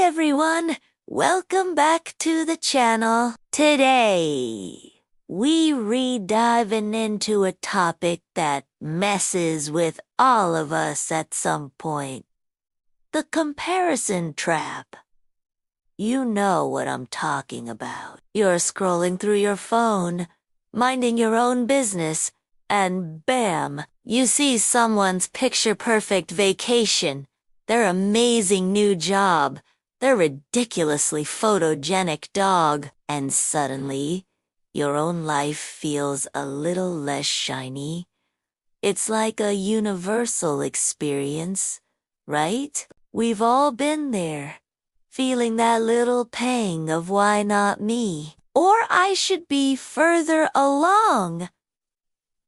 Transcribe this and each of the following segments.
everyone, welcome back to the channel. Today, we re-diving into a topic that messes with all of us at some point. The comparison trap. You know what I'm talking about. You're scrolling through your phone, minding your own business, and bam, you see someone's picture-perfect vacation, their amazing new job, their ridiculously photogenic dog, and suddenly, your own life feels a little less shiny. It's like a universal experience, right? We've all been there, feeling that little pang of why not me? Or I should be further along.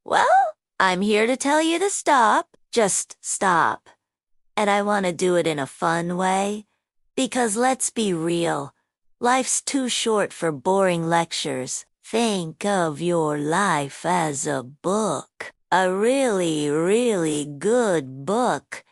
Well, I'm here to tell you to stop. Just stop. And I want to do it in a fun way. Because let's be real, life's too short for boring lectures. Think of your life as a book. A really, really good book.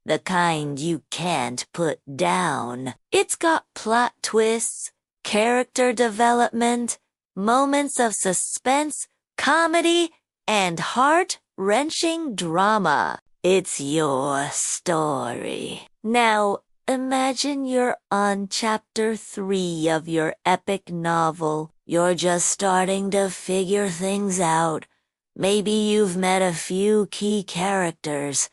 The kind you can't put down. It's got plot twists, character development, moments of suspense, comedy, and heart-wrenching drama. It's your story. Now, imagine you're on chapter 3 of your epic novel. You're just starting to figure things out. Maybe you've met a few key characters,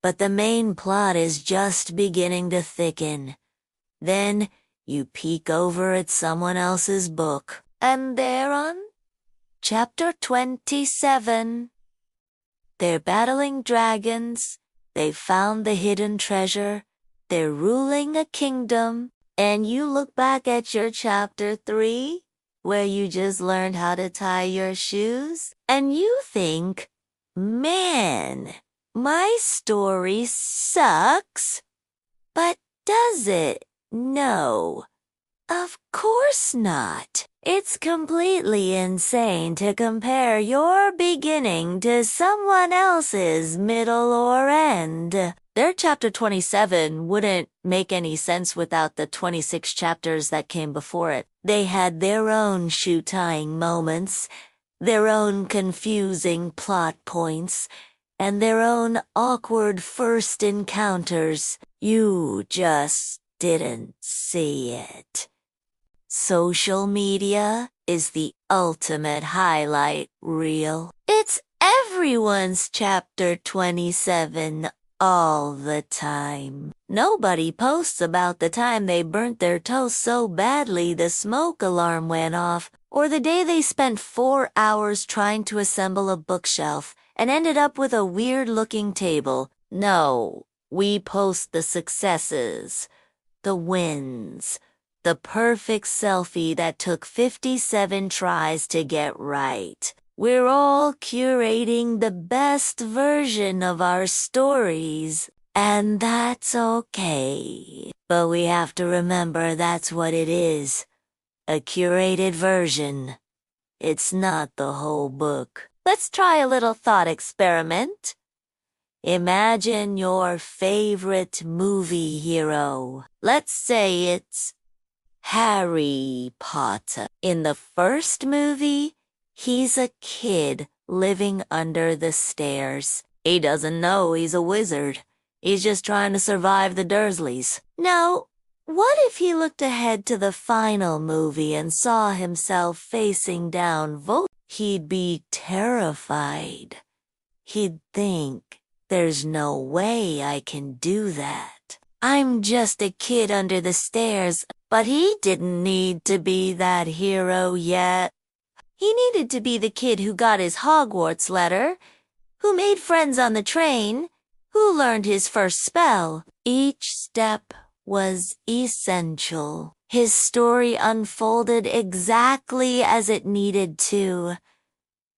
but the main plot is just beginning to thicken. Then, you peek over at someone else's book, and they're on Chapter 27. They're battling dragons, they've found the hidden treasure, they're ruling a kingdom, and you look back at your Chapter 3, where you just learned how to tie your shoes, and you think, man, my story sucks. But does it? No. Of course not. It's completely insane to compare your beginning to someone else's middle or end. Their chapter 27 wouldn't make any sense without the 26 chapters that came before it. They had their own shoe-tying moments, their own confusing plot points, and their own awkward first encounters. You just didn't see it. Social media is the ultimate highlight reel. It's everyone's chapter 27 all the time. Nobody posts about the time they burnt their toast so badly the smoke alarm went off, or the day they spent 4 hours trying to assemble a bookshelf and ended up with a weird-looking table. No, we post the successes, the wins, the perfect selfie that took 57 tries to get right. We're all curating the best version of our stories, and that's okay. But we have to remember that's what it is, a curated version. It's not the whole book. Let's try a little thought experiment. Imagine your favorite movie hero. Let's say it's Harry Potter. In the first movie, he's a kid living under the stairs. He doesn't know he's a wizard. He's just trying to survive the Dursleys. Now, what if he looked ahead to the final movie and saw himself facing down Voldemort? He'd be terrified. He'd think, there's no way I can do that. I'm just a kid under the stairs, but he didn't need to be that hero yet. He needed to be the kid who got his Hogwarts letter, who made friends on the train, who learned his first spell. Each step was essential. His story unfolded exactly as it needed to.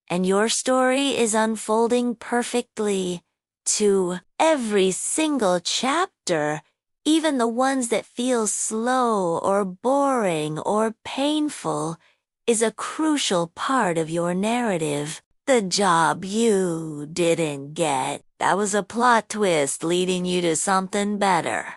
And your story is unfolding perfectly, too. Every single chapter, even the ones that feel slow or boring or painful, is a crucial part of your narrative. The job you didn't get, that was a plot twist leading you to something better.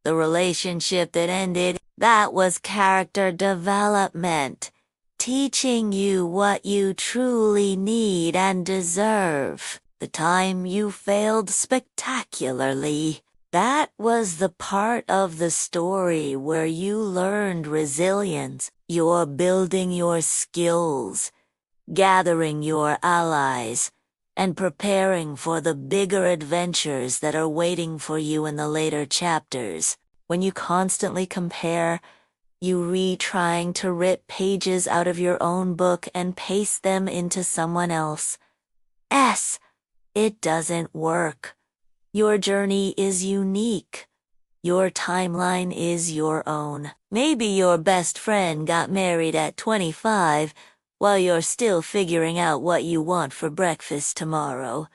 The relationship that ended, that was character development, teaching you what you truly need and deserve. The time you failed spectacularly, that was the part of the story where you learned resilience. You're building your skills, gathering your allies, and preparing for the bigger adventures that are waiting for you in the later chapters. When you constantly compare, you trying to rip pages out of your own book and paste them into someone else. It doesn't work. Your journey is unique. Your timeline is your own. Maybe your best friend got married at 25 while you're still figuring out what you want for breakfast tomorrow.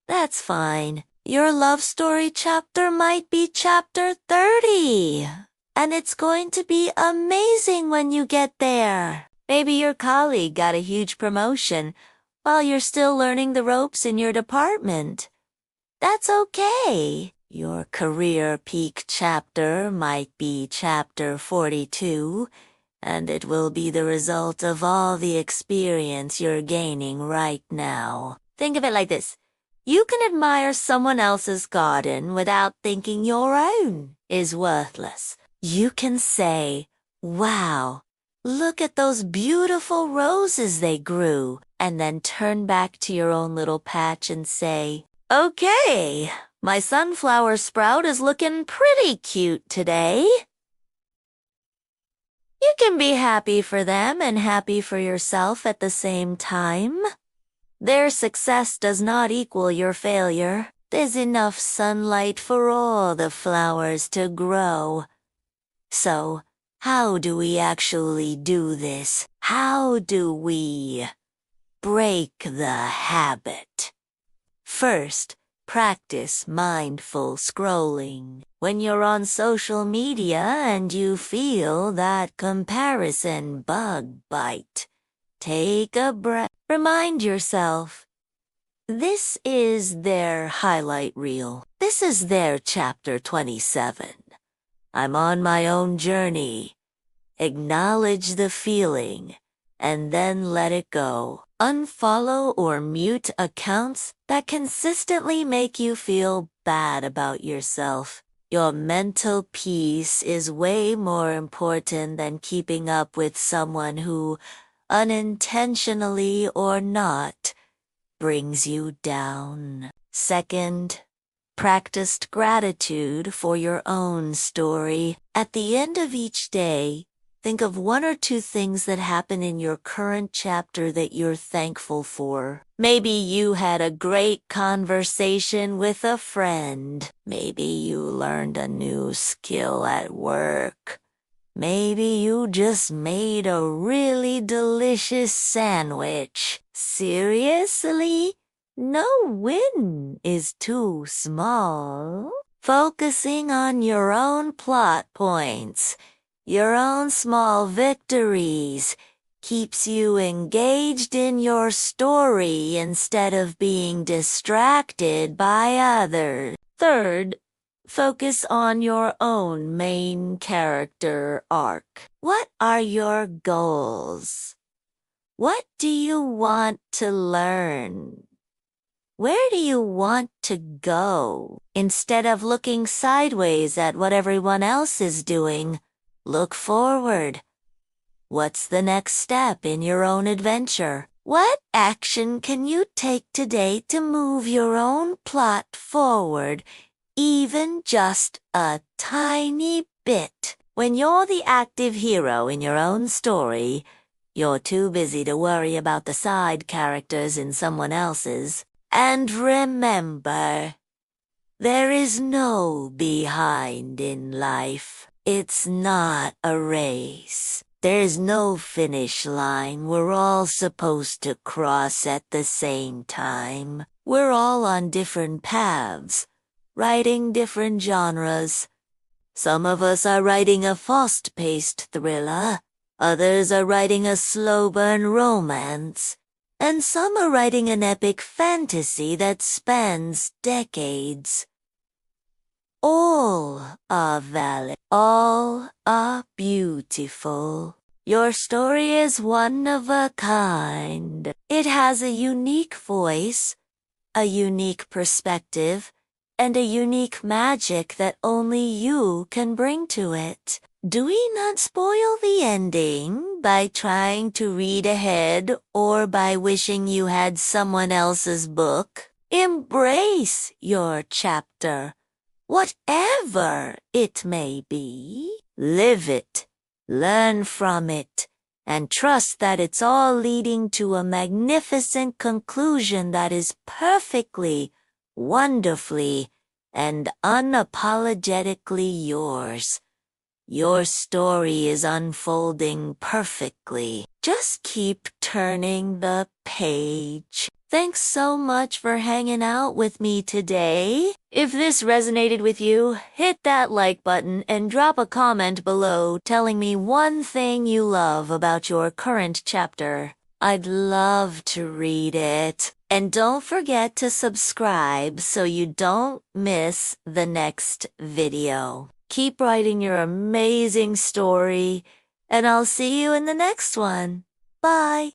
That's fine. Your love story chapter might be chapter 30. And it's going to be amazing when you get there. Maybe your colleague got a huge promotion while you're still learning the ropes in your department. That's okay. Your career peak chapter might be chapter 42, and it will be the result of all the experience you're gaining right now. Think of it like this. You can admire someone else's garden without thinking your own is worthless. You can say, wow, look at those beautiful roses they grew, and then turn back to your own little patch and say, okay, my sunflower sprout is looking pretty cute today. You can be happy for them and happy for yourself at the same time. Their success does not equal your failure. There's enough sunlight for all the flowers to grow. So, how do we actually do this? How do we break the habit? First, practice mindful scrolling. When you're on social media and you feel that comparison bug bite, take a breath. Remind yourself, this is their highlight reel. This is their chapter 27. I'm on my own journey. Acknowledge the feeling, and then let it go. Unfollow or mute accounts that consistently make you feel bad about yourself. Your mental peace is way more important than keeping up with someone who, unintentionally or not, brings you down. Second, practiced gratitude for your own story. At the end of each day, think of one or two things that happen in your current chapter that you're thankful for. Maybe you had a great conversation with a friend. Maybe you learned a new skill at work. Maybe you just made a really delicious sandwich. Seriously? No win is too small. Focusing on your own plot points, your own small victories, keeps you engaged in your story instead of being distracted by others. Third, focus on your own main character arc. What are your goals? What do you want to learn? Where do you want to go? Instead of looking sideways at what everyone else is doing, look forward. What's the next step in your own adventure? What action can you take today to move your own plot forward, even just a tiny bit? When you're the active hero in your own story, you're too busy to worry about the side characters in someone else's. And remember, there is no behind in life. It's not a race. There's no finish line we're all supposed to cross at the same time. We're all on different paths, writing different genres. Some of us are writing a fast-paced thriller, others are writing a slow-burn romance, and some are writing an epic fantasy that spans decades. All are valid. All are beautiful. Your story is one of a kind. It has a unique voice, a unique perspective, and a unique magic that only you can bring to it. Do we not spoil the ending by trying to read ahead or by wishing you had someone else's book? Embrace your chapter, whatever it may be. Live it, learn from it, and trust that it's all leading to a magnificent conclusion that is perfectly, wonderfully, and unapologetically yours. Your story is unfolding perfectly. Just keep turning the page. Thanks so much for hanging out with me today. If this resonated with you, hit that like button and drop a comment below telling me one thing you love about your current chapter. I'd love to read it. And don't forget to subscribe so you don't miss the next video. Keep writing your amazing story, and I'll see you in the next one. Bye.